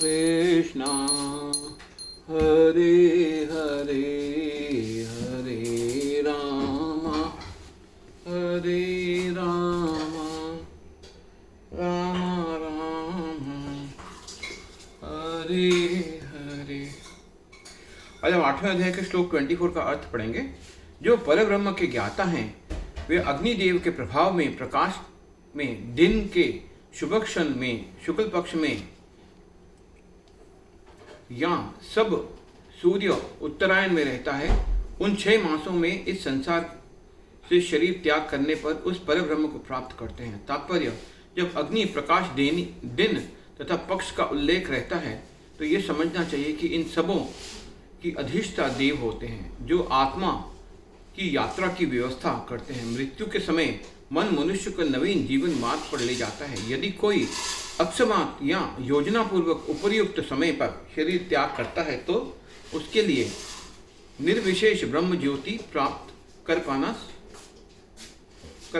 कृष्णा हरे हरे हरे राम राम राम हरे हरे। आज हम 8वें अध्याय के श्लोक 24 का अर्थ पढ़ेंगे। जो परब्रह्म के ज्ञाता हैं वे अग्निदेव के प्रभाव में, प्रकाश में, दिन के शुभ क्षण में, शुक्ल पक्ष में या सब सूर्य उत्तरायण में रहता है, उन 6 मासों में इस संसार से शरीर त्याग करने पर उस परब्रह्म को प्राप्त करते हैं। तात्पर्य, जब अग्नि, प्रकाश, दिन तथा पक्ष का उल्लेख रहता है तो ये समझना चाहिए कि इन सबों की अधिष्ठा देव होते हैं जो आत्मा की यात्रा की व्यवस्था करते हैं। मृत्यु के समय मन मनुष्य को नवीन जीवन मार्ग पर ले जाता है। यदि कोई अकस्मात या योजना पूर्वक उपर्युक्त समय पर शरीर त्याग करता है तो उसके लिए निर्विशेष ब्रह्म ज्योति प्राप्त कर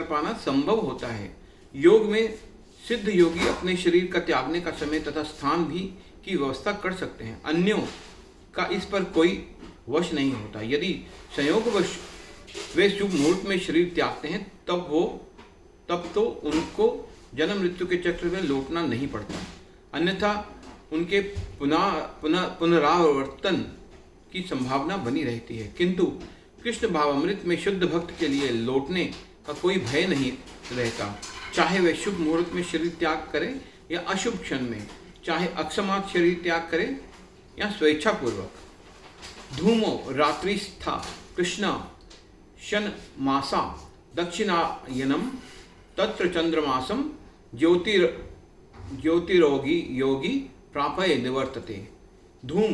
पाना संभव होता है। योग में सिद्ध योगी अपने शरीर का त्यागने का समय तथा स्थान भी की व्यवस्था कर सकते हैं। अन्यों का इस पर कोई वश नहीं होता। यदि संयोगवश वे शुभ मुहूर्त में शरीर त्यागते हैं तब तो उनको जन्म मृत्यु के चक्र में लौटना नहीं पड़ता, अन्यथा उनके पुनरावर्तन की संभावना बनी रहती है। किंतु कृष्ण भावामृत में शुद्ध भक्त के लिए लौटने का कोई भय नहीं रहता, चाहे वे शुभ मुहूर्त में शरीर त्याग करें या अशुभ क्षण में, चाहे अकस्मात शरीर त्याग करें या स्वेच्छापूर्वक। धूमो रात्रिस्था कृष्ण शन मासा दक्षिणायनम तत्र चंद्रमासम ज्योतिरोगी योगी प्रापय निवर्तते। धूम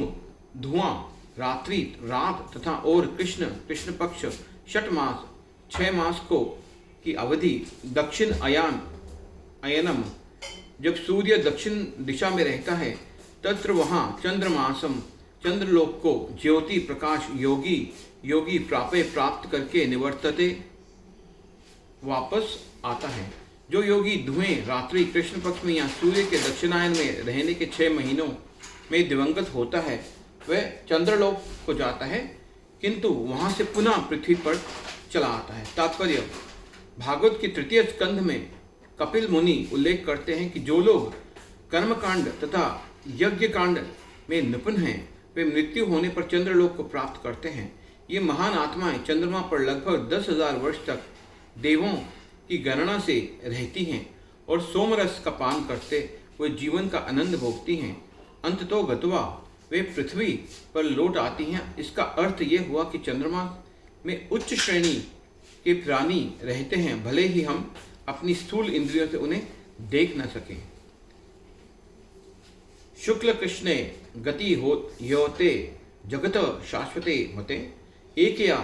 धुआं, रात्रि रात तथा और कृष्ण पक्ष 6 मास को की अवधि, दक्षिण अयनम जब सूर्य दक्षिण दिशा में रहता है, तत्र वहाँ चंद्रमासम चंद्रलोक को, ज्योति प्रकाश योगी प्राप्त करके निवर्तते वापस आता है। जो योगी धुएं रात्रि कृष्ण पक्ष में या सूर्य के दक्षिणायन में रहने के 6 महीनों में दिवंगत होता है वह चंद्रलोक को जाता है, किंतु वहां से पुनः पृथ्वी पर चला आता है। तात्पर्य, भागवत के 3 स्कंध में कपिल मुनि उल्लेख करते हैं कि जो लोग कर्मकांड तथा यज्ञ कांड में निपुण हैं वे मृत्यु होने पर चंद्रलोक को प्राप्त करते हैं। ये महान आत्माएं चंद्रमा पर लगभग 10,000 वर्ष तक देवों की गणना से रहती हैं और सोमरस का पान करते हुए जीवन का आनंद भोगती हैं। अंततो गत्वा वे पृथ्वी पर लौट आती हैं। इसका अर्थ ये हुआ कि चंद्रमा में उच्च श्रेणी के प्राणी रहते हैं, भले ही हम अपनी स्थूल इंद्रियों से उन्हें देख न सकें। शुक्ल कृष्णे गति होते जगत शाश्वते मते एकया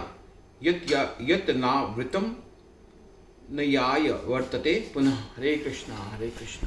यत नावृतम नयाय वर्तते पुनः। हरे कृष्णा हरे कृष्णा।